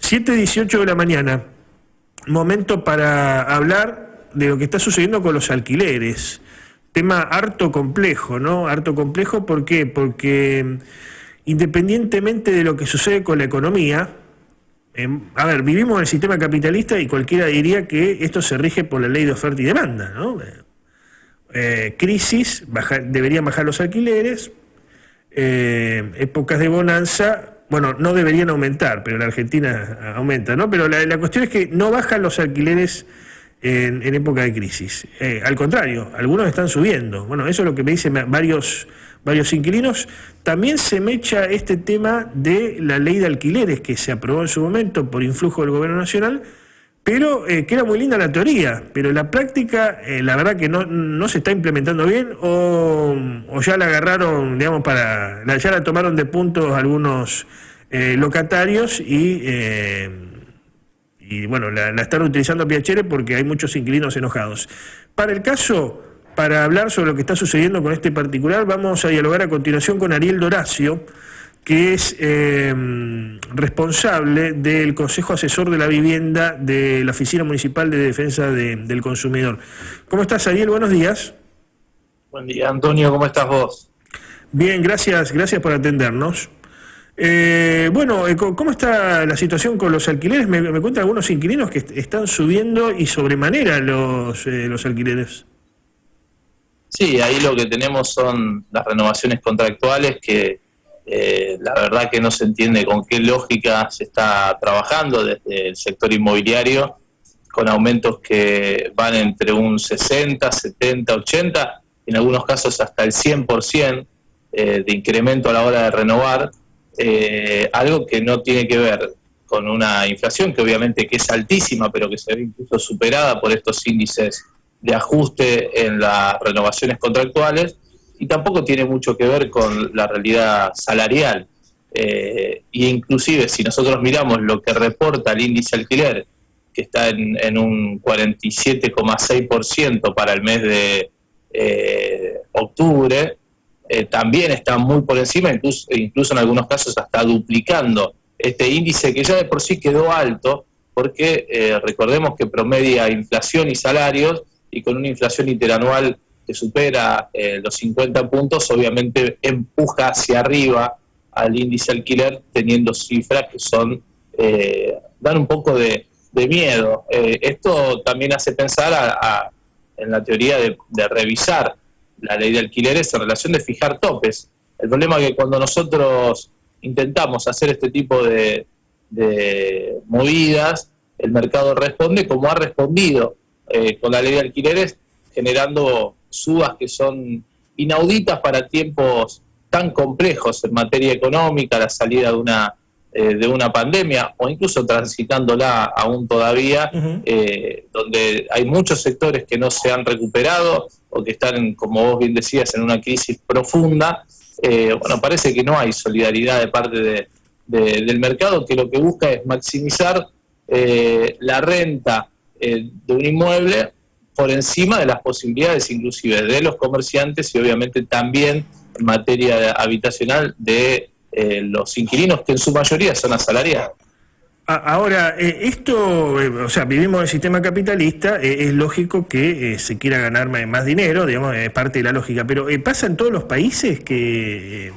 7:18 de la mañana, momento para hablar de lo que está sucediendo con los alquileres. Tema harto complejo, ¿no? Harto complejo, ¿por qué? Porque independientemente de lo que sucede con la economía, a ver, vivimos en el sistema capitalista y cualquiera diría que esto se rige por la ley de oferta y demanda, ¿no? Crisis, deberían bajar los alquileres, épocas de bonanza, bueno, no deberían aumentar, pero en Argentina aumenta, ¿no? Pero la cuestión es que no bajan los alquileres en época de crisis. Al contrario, algunos están subiendo. Bueno, eso es lo que me dicen varios inquilinos. También se mecha este tema de la ley de alquileres que se aprobó en su momento por influjo del gobierno nacional, pero que era muy linda la teoría, pero la práctica, la verdad que no se está implementando bien, o ya la agarraron, digamos, ya la tomaron de puntos algunos locatarios y bueno, la están utilizando a piacere porque hay muchos inquilinos enojados. Para hablar sobre lo que está sucediendo con este particular, vamos a dialogar a continuación con Ariel Doracio, que es responsable del Consejo Asesor de la Vivienda de la Oficina Municipal de Defensa del Consumidor. ¿Cómo estás, Ariel? Buenos días. Buen día, Antonio. ¿Cómo estás vos? Bien, gracias por atendernos. Bueno, ¿cómo está la situación con los alquileres? Me cuentan algunos inquilinos que están subiendo y sobremanera los alquileres. Sí, ahí lo que tenemos son las renovaciones contractuales que la verdad que no se entiende con qué lógica se está trabajando desde el sector inmobiliario, con aumentos que van entre un 60, 70, 80, en algunos casos hasta el 100% de incremento a la hora de renovar, algo que no tiene que ver con una inflación que obviamente que es altísima, pero que se ve incluso superada por estos índices de ajuste en las renovaciones contractuales, y tampoco tiene mucho que ver con la realidad salarial. Y inclusive si nosotros miramos lo que reporta el índice alquiler, que está en un 47,6% para el mes de octubre, también está muy por encima, incluso en algunos casos hasta duplicando este índice que ya de por sí quedó alto, porque recordemos que promedia inflación y salarios, y con una inflación interanual que supera los 50 puntos, obviamente empuja hacia arriba al índice alquiler, teniendo cifras que son dan un poco de miedo. Esto también hace pensar en la teoría de revisar la ley de alquileres en relación de fijar topes. El problema es que cuando nosotros intentamos hacer este tipo de movidas, el mercado responde como ha respondido con la ley de alquileres, generando subas que son inauditas para tiempos tan complejos en materia económica, la salida de una pandemia, o incluso transitándola aún todavía, donde hay muchos sectores que no se han recuperado o que están, como vos bien decías, en una crisis profunda. Bueno, parece que no hay solidaridad de parte del mercado, que lo que busca es maximizar la renta de un inmueble por encima de las posibilidades inclusive de los comerciantes y obviamente también en materia habitacional de los inquilinos, que en su mayoría son asalariados. Ahora, o sea, vivimos en el sistema capitalista, es lógico que se quiera ganar más dinero, digamos, es parte de la lógica, pero ¿pasa en todos los países que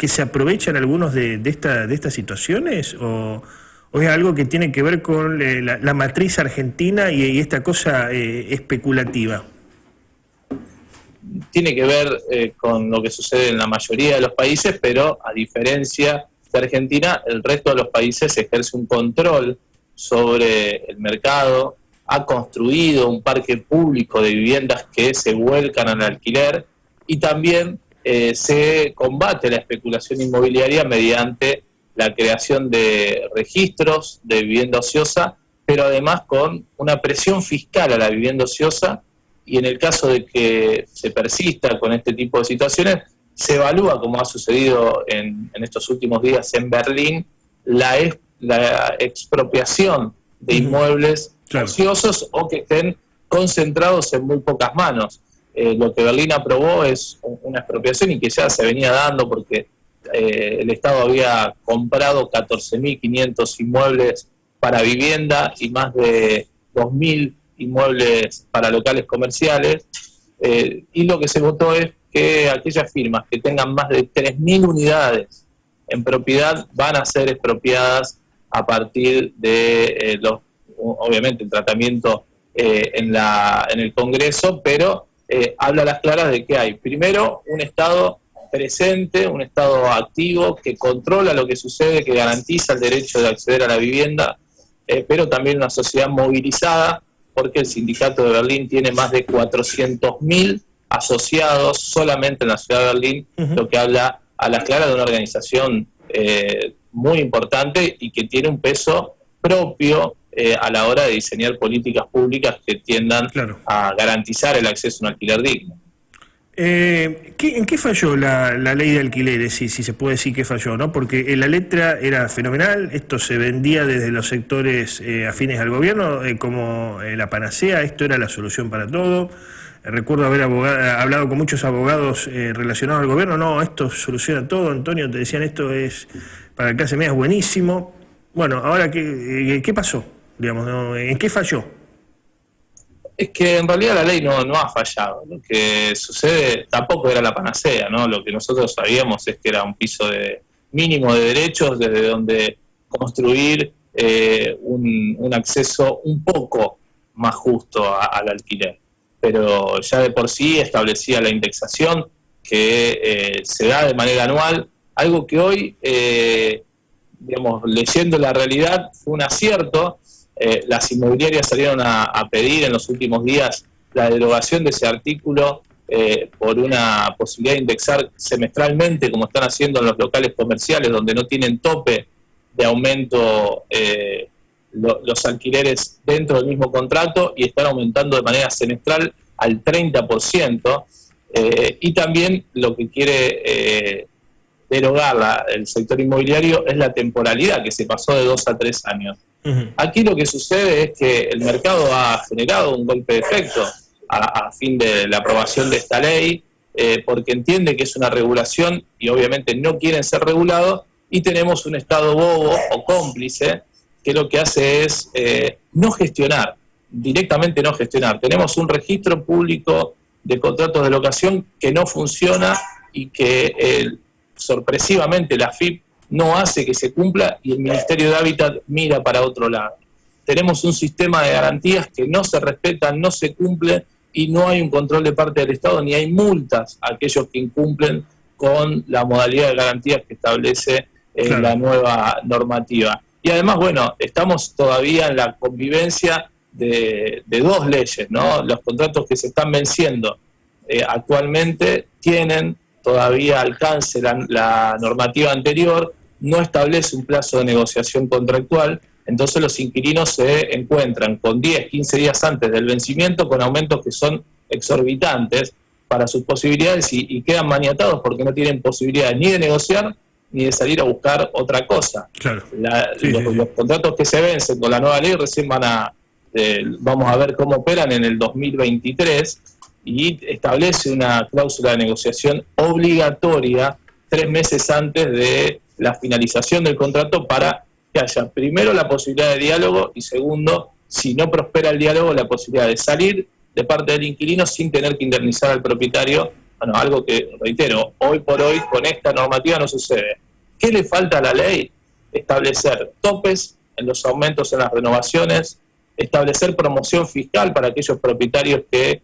se aprovechan algunos de estas situaciones? ¿O es algo que tiene que ver con la matriz argentina y esta cosa especulativa? Tiene que ver con lo que sucede en la mayoría de los países, pero a diferencia de Argentina, el resto de los países ejerce un control sobre el mercado, ha construido un parque público de viviendas que se vuelcan al alquiler, y también se combate la especulación inmobiliaria mediante la creación de registros de vivienda ociosa, pero además con una presión fiscal a la vivienda ociosa, y en el caso de que se persista con este tipo de situaciones, se evalúa, como ha sucedido en estos últimos días en Berlín, la expropiación de inmuebles ociosos o que estén concentrados en muy pocas manos. Lo que Berlín aprobó es una expropiación y que ya se venía dando porque el Estado había comprado 14.500 inmuebles para vivienda y más de 2.000 inmuebles para locales comerciales. Y lo que se votó es que aquellas firmas que tengan más de 3.000 unidades en propiedad van a ser expropiadas a partir de obviamente el tratamiento en el Congreso, pero habla a las claras de que hay, primero, un Estado presente, un Estado activo que controla lo que sucede, que garantiza el derecho de acceder a la vivienda, pero también una sociedad movilizada, porque el sindicato de Berlín tiene más de 400.000 asociados solamente en la ciudad de Berlín, lo que habla a las claras de una organización muy importante y que tiene un peso propio a la hora de diseñar políticas públicas que tiendan a garantizar el acceso a un alquiler digno. ¿En qué falló la ley de alquileres? Si se puede decir que falló, ¿no? Porque la letra era fenomenal, esto se vendía desde los sectores afines al gobierno como la panacea, esto era la solución para todo. Recuerdo haber hablado con muchos abogados relacionados al gobierno, no, esto soluciona todo, Antonio, te decían esto es para la clase media, es buenísimo. Bueno, ahora, ¿qué pasó? Digamos, ¿no? ¿En qué falló? Es que en realidad la ley no ha fallado. Lo que sucede tampoco era la panacea, ¿no? Lo que nosotros sabíamos es que era un piso mínimo de derechos desde donde construir un acceso un poco más justo al alquiler. Pero ya de por sí establecía la indexación que se da de manera anual, algo que hoy, digamos, leyendo la realidad, fue un acierto. Las inmobiliarias salieron a pedir en los últimos días la derogación de ese artículo por una posibilidad de indexar semestralmente, como están haciendo en los locales comerciales, donde no tienen tope de aumento los alquileres dentro del mismo contrato y están aumentando de manera semestral al 30%. Y también lo que quiere derogar el sector inmobiliario es la temporalidad, que se pasó de 2 a 3 años. Aquí lo que sucede es que el mercado ha generado un golpe de efecto a fin de la aprobación de esta ley, porque entiende que es una regulación y obviamente no quieren ser regulados, y tenemos un Estado bobo o cómplice que lo que hace es no gestionar, directamente no gestionar. Tenemos un registro público de contratos de locación que no funciona y que sorpresivamente la AFIP no hace que se cumpla y el Ministerio de Hábitat mira para otro lado. Tenemos un sistema de garantías que no se respetan, no se cumple y no hay un control de parte del Estado ni hay multas a aquellos que incumplen con la modalidad de garantías que establece la nueva normativa. Y además, bueno, estamos todavía en la convivencia de dos leyes, ¿no? Los contratos que se están venciendo actualmente tienen todavía alcance la normativa anterior, no establece un plazo de negociación contractual, entonces los inquilinos se encuentran con 10, 15 días antes del vencimiento con aumentos que son exorbitantes para sus posibilidades y quedan maniatados porque no tienen posibilidad ni de negociar ni de salir a buscar otra cosa. Claro. Los contratos que se vencen con la nueva ley recién vamos a ver cómo operan en el 2023 y establece una cláusula de negociación obligatoria 3 meses antes de la finalización del contrato para que haya primero la posibilidad de diálogo y segundo, si no prospera el diálogo, la posibilidad de salir de parte del inquilino sin tener que indemnizar al propietario. Bueno, algo que, reitero, hoy por hoy con esta normativa no sucede. ¿Qué le falta a la ley? Establecer topes en los aumentos en las renovaciones, establecer promoción fiscal para aquellos propietarios que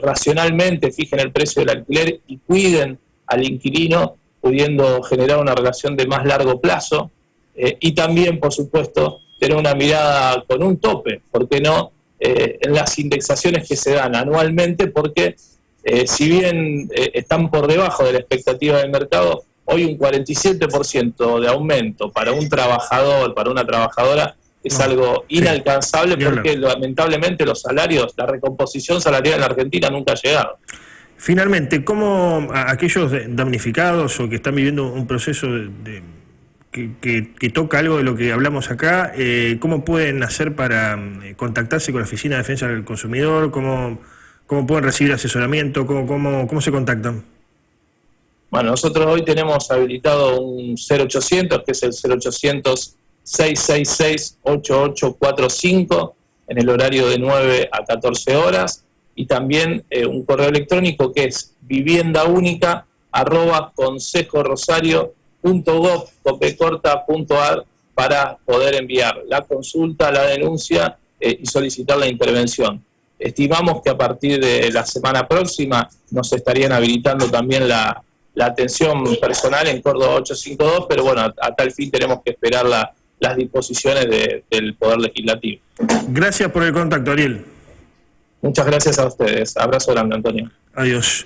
racionalmente fijen el precio del alquiler y cuiden al inquilino, pudiendo generar una relación de más largo plazo, y también, por supuesto, tener una mirada con un tope, ¿por qué no?, en las indexaciones que se dan anualmente, porque si bien están por debajo de la expectativa del mercado, hoy un 47% de aumento para un trabajador, para una trabajadora, es algo inalcanzable porque lamentablemente los salarios, la recomposición salarial en la Argentina nunca ha llegado. Finalmente, ¿cómo aquellos damnificados o que están viviendo un proceso que toca algo de lo que hablamos acá, cómo pueden hacer para contactarse con la Oficina de Defensa del Consumidor? ¿Cómo pueden recibir asesoramiento? ¿Cómo se contactan? Bueno, nosotros hoy tenemos habilitado un 0800, que es el 666-8845 en el horario de 9 a 14 horas, y también un correo electrónico que es viviendaunica@consejorosario.gov.ar para poder enviar la consulta, la denuncia y solicitar la intervención. Estimamos que a partir de la semana próxima nos estarían habilitando también la atención personal en Córdoba 852, pero bueno, a tal fin tenemos que esperar las disposiciones del Poder Legislativo. Gracias por el contacto, Ariel. Muchas gracias a ustedes. Abrazo grande, Antonio. Adiós.